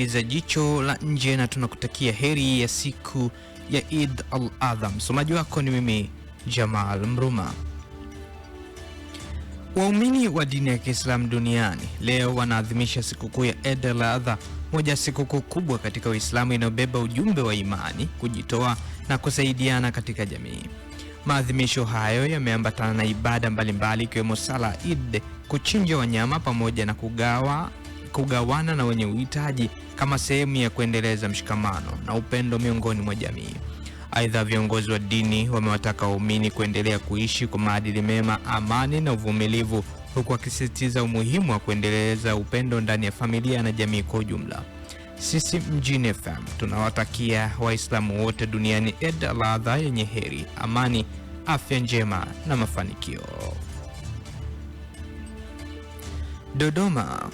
Za jicho la nje na tunakutakia heri ya siku ya Eid al-Adha. Msomaji wako ni mimi Jamal Mruma. Waumini wa dini ya Kiislamu duniani leo wanaadhimisha sikukuu ya Eid al-Adha, moja sikukuu kubwa katika Uislamu inayobeba ujumbe wa imani, kujitoa na kusaidiana katika jamii. Maadhimisho hayo yameambatana na ibada mbalimbali ikiwemo sala Eid, kuchinja wanyama pamoja na kugawana na wenye uhitaji kama sehemu ya kuendeleza mshikamano na upendo miongoni mwa jamii. Aidha, viongozi wa dini wamewataka waumini kuendelea kuishi kwa maadili mema, amani na uvumilivu, huku wakisisitiza umuhimu wa kuendeleza upendo ndani ya familia na jamii kwa ujumla. Sisi Mjini FM tunawatakia Waislamu wote duniani Eid al-Adha yenye heri, amani, afya njema na mafanikio. Dodoma.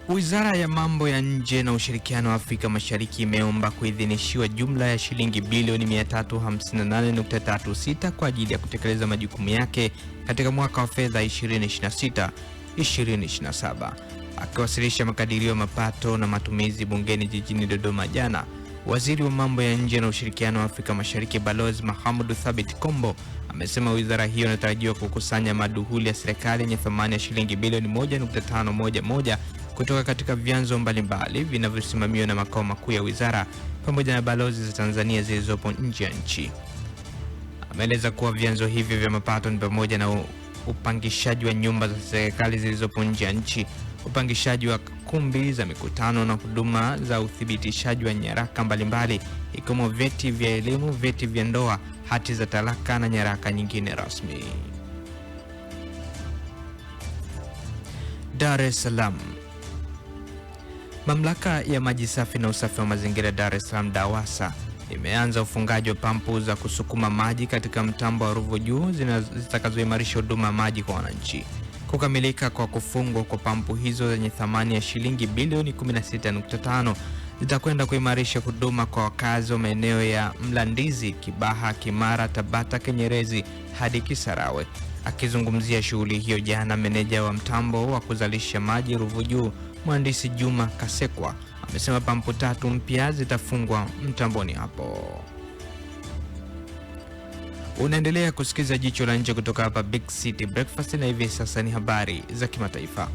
Wizara ya Mambo ya Nje na Ushirikiano wa Afrika Mashariki imeomba kuidhinishiwa jumla ya shilingi bilioni 358.36 kwa ajili ya kutekeleza majukumu yake katika mwaka wa fedha 2026-2027. Akiwasilisha makadirio ya mapato na matumizi bungeni jijini Dodoma jana, Waziri wa Mambo ya Nje na Ushirikiano wa Afrika Mashariki Balozi Mahamudu Thabit Kombo amesema wizara hiyo inatarajiwa kukusanya maduhuli ya serikali yenye thamani ya shilingi bilioni 1.511 kutoka katika vyanzo mbalimbali vinavyosimamiwa na makao makuu ya wizara pamoja na balozi za Tanzania zilizopo nje ya nchi. Ameeleza kuwa vyanzo hivyo vya mapato ni pamoja na upangishaji wa nyumba za serikali zilizopo nje ya nchi, upangishaji wa kumbi za mikutano na huduma za uthibitishaji wa nyaraka mbalimbali ikiwemo vyeti vya elimu, vyeti vya ndoa, hati za talaka na nyaraka nyingine rasmi. Dar es Salaam. Mamlaka ya maji safi na usafi wa mazingira Dar es Salaam DAWASA imeanza ufungaji wa pampu za kusukuma maji katika mtambo wa Ruvu Juu zitakazoimarisha huduma ya maji kwa wananchi. Kukamilika kwa kufungwa kwa pampu hizo zenye thamani ya shilingi bilioni 16.5 zitakwenda kuimarisha huduma kwa wakazi wa maeneo ya Mlandizi, Kibaha, Kimara, Tabata, Kinyerezi hadi Kisarawe. Akizungumzia shughuli hiyo jana, meneja wa mtambo wa kuzalisha maji Ruvu Juu Mhandisi Juma Kasekwa amesema pampu 3 mpya zitafungwa mtamboni hapo. Unaendelea kusikiza Jicho la Nje kutoka hapa Big City Breakfast, na hivi sasa ni habari za kimataifa.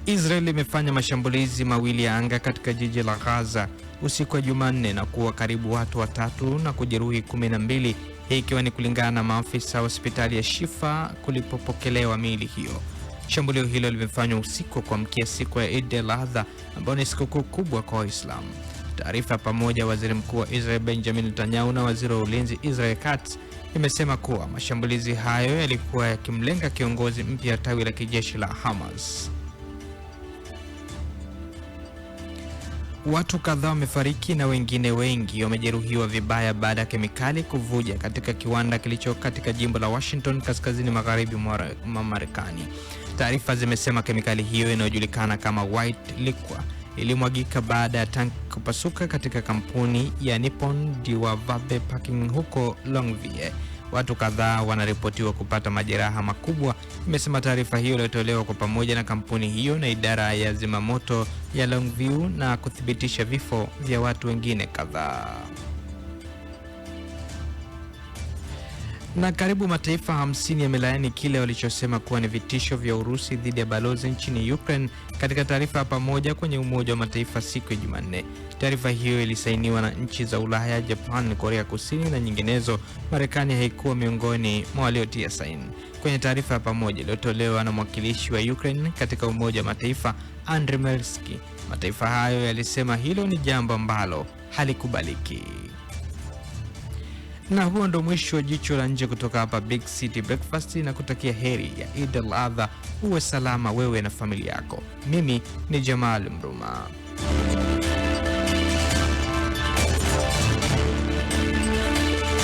Israel imefanya mashambulizi mawili ya anga katika jiji la Gaza usiku wa Jumanne na kuwa karibu watu 3 na kujeruhi 12, hii ikiwa ni kulingana na maafisa wa hospitali ya Shifa kulipopokelewa miili hiyo. Shambulio hilo limefanywa usiku kwa mkia siku ya Eid al-Adha ambayo ni sikukuu kubwa kwa Waislamu. Taarifa pamoja Waziri Mkuu wa Israel Benjamin Netanyahu na Waziri wa Ulinzi Israel Katz imesema kuwa mashambulizi hayo yalikuwa yakimlenga kiongozi mpya tawi la kijeshi la Hamas. Watu kadhaa wamefariki na wengine wengi wamejeruhiwa vibaya baada ya kemikali kuvuja katika kiwanda kilicho katika jimbo la Washington kaskazini magharibi mwa Marekani. Taarifa zimesema kemikali hiyo inayojulikana kama white liquor ilimwagika baada ya tanki kupasuka katika kampuni ya Nippon Diwavabe Packing huko Longview. Watu kadhaa wanaripotiwa kupata majeraha makubwa, imesema taarifa hiyo iliyotolewa kwa pamoja na kampuni hiyo na idara ya zimamoto ya Longview na kuthibitisha vifo vya watu wengine kadhaa. Na karibu mataifa 50 yamelaani kile walichosema kuwa ni vitisho vya Urusi dhidi ya balozi nchini Ukraine katika taarifa ya pamoja kwenye Umoja wa Mataifa siku ya Jumanne. Taarifa hiyo ilisainiwa na nchi za Ulaya, Japan, Korea Kusini na nyinginezo. Marekani haikuwa miongoni mwa waliotia saini. Kwenye taarifa ya pamoja iliyotolewa na mwakilishi wa Ukraine katika Umoja wa Mataifa Andriy Melski, mataifa hayo yalisema hilo ni jambo ambalo halikubaliki. Na huo ndo mwisho wa Jicho la Nje kutoka hapa Big City Breakfast, na kutakia heri ya Eid al-Adha. Uwe salama wewe na familia yako. Mimi ni Jamal Mruma.